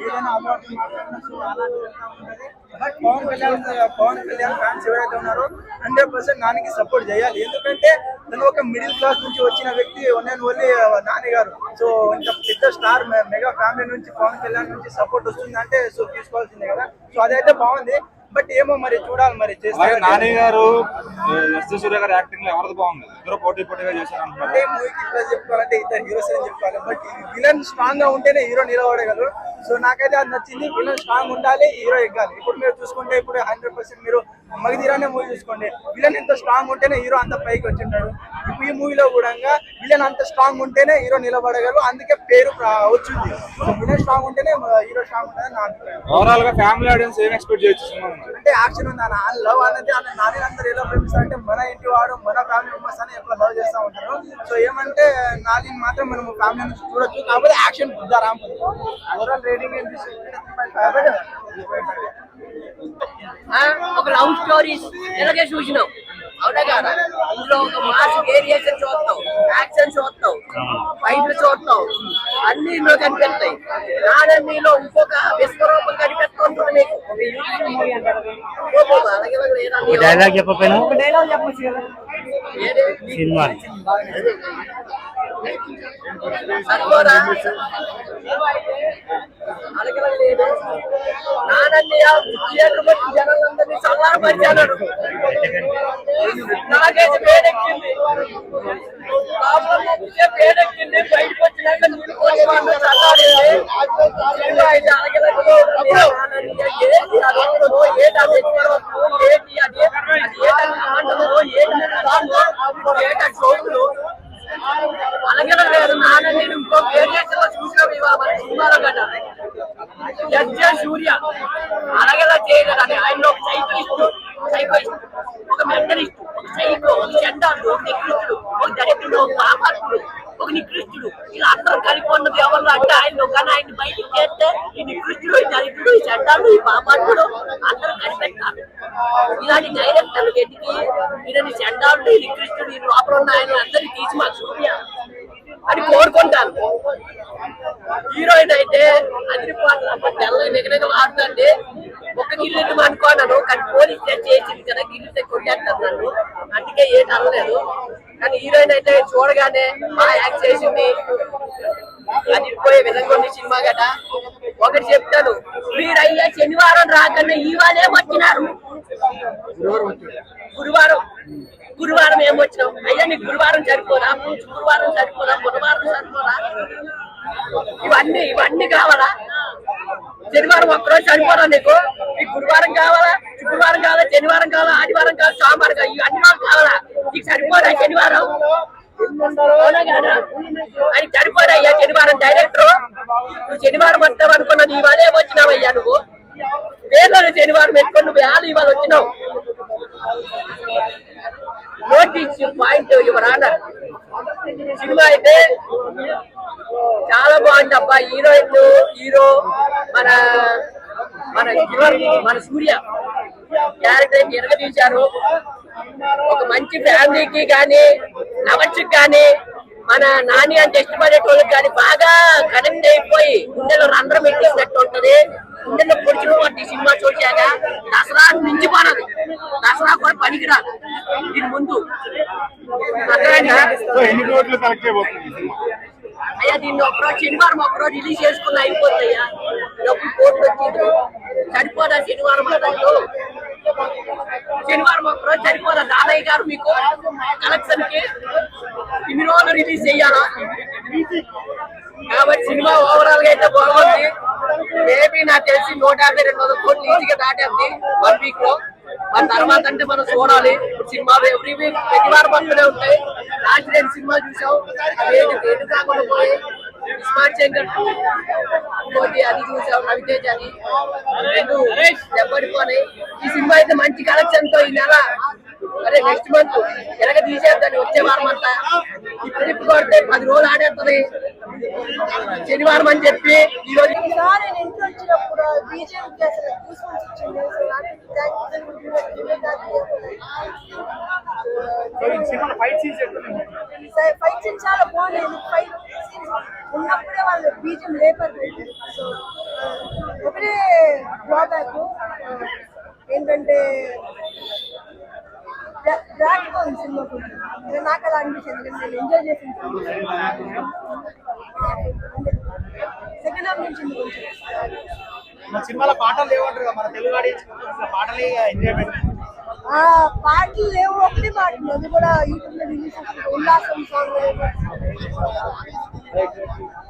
ఏదైనా అలవాటు but Pawan Kalyan fans ఎవరైతే ఉన్నారో 100% నానికి సపోర్ట్ చేయాలి. ఎందుకంటే తను ఒక మిడిల్ క్లాస్ నుంచి వచ్చిన వ్యక్తి, నేను ఓన్లీ నాని గారు. సో ఇంత పెద్ద స్టార్ మెగా ఫ్యామిలీ నుంచి పవన్ కళ్యాణ్ నుంచి సపోర్ట్ వస్తుంది అంటే సో తీసుకోవాల్సిందే కదా. సో అదైతే బాగుంది. బట్ ఏమో మరి చూడాలి మరి చేస్తారు. నాని గారు ఎస్ సూర్య గారు యాక్టింగ్ లో ఎవరిది బాగుంది? ఇద్దరు పోటీగా చేశారు అంటే మూవీకి ఇట్లా చెప్పుకోవాలంటే ఇద్దరు హీరోస్ అని చెప్పాలి. బట్ విలన్ స్ట్రాంగ్ గా ఉంటేనే హీరో నిలబడగలరు. సో నాకైతే అది నచ్చింది. విలన్ స్ట్రాంగ్ ఉండాలి, హీరో ఎగ్గాలి. ఇప్పుడు మీరు చూసుకుంటే ఇప్పుడు 100% మీరు మగధీరానే మూవీ చూసుకోండి, విలన్ ఎంత స్ట్రాంగ్ ఉంటేనే హీరో అంత పైకి వచ్చింటాడు. ఇప్పుడు ఈ మూవీలో కూడా విలన్ అంత స్ట్రాంగ్ ఉంటేనే హీరో నిలబడగలరు, అందుకే పేరు వచ్చింది. సో విలన్ స్ట్రాంగ్ ఉంటేనే హీరో స్ట్రాంగ్ ఉంటుందని నా అభిప్రాయం. ఓవరాల్ గా ఫ్యామిలీ ఆడియన్స్ ఏం ఎక్స్పెక్ట్ చేయొచ్చు? అంటే యాక్షన్ ఉంది అన్న, లవ్ అనేది నాని అందరూ ఎలా ప్రేమిస్తారు అంటే మన ఇంటి వాడు మన ఫ్యామిలీ మెంబర్స్ అని ఎక్కువ లవ్ చేస్తూ ఉంటారు. సో ఏమంటే నాని మాత్రం మనం ఫ్యామిలీ నుంచి చూడొచ్చు, కాకపోతే యాక్షన్ బుద్ధారాం. ఓవరాల్ రేటింగ్ ఏంటి? ఒక లవ్ స్టోరీస్ ఎలాగే చూసినాం, అవునా కదా? ఇందులో ఒక మాస్ వేరియేషన్ చూస్తాం, యాక్షన్ చూస్తాం, ఫైట్లు చూస్తాం, అన్ని ఇందులో కనిపిస్తాయి. నానన్నీలో ఇంకొక విశ్వరూపం కనిపిస్తుంటుంది మీకు. డైలాగ్ చెప్పకపోయినా సినిమా లేదు. నానన్నయ్య థియేటర్ బట్టి జనాలందరినీ చల్లారపరిచాడు. నాకైతే పేడెక్కింది, పేడెక్కింది. బయటకు వచ్చినాక చల్లారింది. అయితే అలగలతో అలగలేదు. నానని ఇంకో వేరియేషన్ చూసినాం ఇవాళ మన సినిమాలో కదా. సూర్య అలగలా చేయగలని ఆయనలో ఒక సైకోయిస్ట్, ఒక మెంటలిస్ట్, ఒక సైకో, ఒక చెడ్డాడు, ఒక నికృష్టుడు, ఒక దరిద్రుడు, ఒక పాపాత్ముడు, ఒక నికృష్టుడు, ఇలా అందరూ కలిపి ఉన్నది ఎవరు అంటే ఆయన. కానీ ఆయన బయటికి చేస్తే ఈ నికృష్టుడు, ఈ దరిద్రుడు, ఈ చెడ్డాడు, ఈ పాపాత్ముడు అందరూ కనిపెట్టారు. ఇలాంటి డైరెక్టర్లు వెతికి ఈయనని చెడ్డాడు, ఈ నికృష్టుడు, ఈ లోపల ఉన్న ఆయన అందరినీ తీసి మా సూర్య అని కోరుకుంటాను. హీరోయిన్ అయితే తెల్ల నిగనిగలు ఆడుతుంటే ఒక గిల్లెట్టు అనుకోన్నాను, కానీ పోలీస్ చేసింది కదా, గిల్లెట్టే కొట్టేస్తాను నన్ను, అందుకే ఏం అనలేదు. కానీ హీరోయిన్ అయితే చూడగానే బాగా యాక్ట్ చేసింది, అదిపోయే విధంగా ఉంది సినిమా కదా. ఒకటి చెప్తాను, మీరయ్యా శనివారం రాకన్నా ఇవాళే వచ్చినారు. గురువారం ఏమొచ్చినాం అయ్యా, నీకు గురువారం సరిపోదా, శుక్రవారం సరిపోదా, బుధవారం సరిపోదా? ఇవన్నీ కావాలా? శనివారం ఒక్కరోజు సరిపోదా నీకు? నీకు గురువారం కావాలా, శుక్రవారం కావాలా, శనివారం కావాలా, ఆదివారం కావాలా, సోమవారం కావాలి, అన్ని వారం కావాలా? నీకు సరిపోదా శనివారం? అని సరిపోదా అయ్యా శనివారం? డైరెక్టర్ నువ్వు శనివారం వస్తావు అనుకున్నావు, ఇవాళే వచ్చినావయ్యా. నువ్వు పేర్లను శనివారం పెట్టుకొని నువ్వు వేళ ఇవాళ వచ్చినావు. Notice point your honour, cinema అయితే చాలా బాగుంది అబ్బా. హీరోయిన్, హీరో మన మన మన సూర్య క్యారెక్టర్ ఎరగదీశారు. ఒక మంచి ఫ్యామిలీకి కానీ లవర్స్ కానీ మన నాని అంటే ఇష్టపడేటోళ్ళకి కానీ బాగా కనెక్ట్ అయిపోయి గుండెలో రంధ్రం పెట్టేసినట్టు ఉంటది. గుండెలో పొడిచిపోతుంది సినిమా చూసాక. దసరా మించిపోనది, దసరా కూడా పనికిరాదు దీని ముందు. అయ్యా దీన్ని ఒకరోజు శనివారం ఒకరోజు రిలీజ్ చేసుకుని అయిపోతాయ్యా, డబ్బులు కోట్లు వచ్చింది. సరిపోదా శనివారం అన్నట్టు? శనివారం ఒకరోజు సరిపోదా దానయ్య గారు మీకు కలెక్షన్ కి? ఇన్ని రోజులు రిలీజ్ చెయ్యాలా? కాబట్టి సినిమా ఓవరాల్ గా అయితే బాగుంది. మేబీ నాకు తెలిసి 150-200 కోట్లు ఈజీగా దాటేది 1 వీక్ లో. మన తర్వాత అంటే మనం చూడాలి. సినిమా ఎవ్రీ వీక్ ప్రతి వారం వస్తూనే ఉంటాయి. లాస్ట్ 2 సినిమాలు చూసాం, ఏది కాకుండా పోయి స్మార్ట్ శంకర్ అది చూసాం, రవితేజ్ అని, 2 దెబ్బడిపోయి. ఈ సినిమా అయితే మంచి కలెక్షన్ తో ఈ నెల అరే నెక్స్ట్ మంత్ ఎలాగ తీసేద్దాన్ని వచ్చే వారం అంతా. ఇప్పుడు కొడితే 10 రోజులు ఆడేస్తుంది. శనివారం అని చెప్పి ఈ రోజు ఈసారి నేను ఇంట్లో వచ్చినప్పుడు బీజేపీ అసలు తీసుకొని వచ్చింది సో నాకు ఫైట్ సీన్స్ చాలా బాగున్నాయి ఫైట్ సీన్స్ ఉన్నప్పుడే వాళ్ళు బీజం లేపారు సో ఒకటే డ్రాబ్యాక్ ఏంటంటే బ్లాక్ బాగుంది సినిమా కూడా నాకు అలా అనిపించింది నేను ఎంజాయ్ చేసిన సెకండ్ హాఫ్ నుంచి కొంచెం మన సినిమాలో పాటలు లేవంటారు కదా, మన తెలుగు ఆడియన్స్ పాటలే ఎంజాయ్మెంట్. పాటలు లేవు ఒకటి పాటలు అది కూడా యూట్యూబ్ లో రిలీజ్ ఉల్లాసం సాంగ్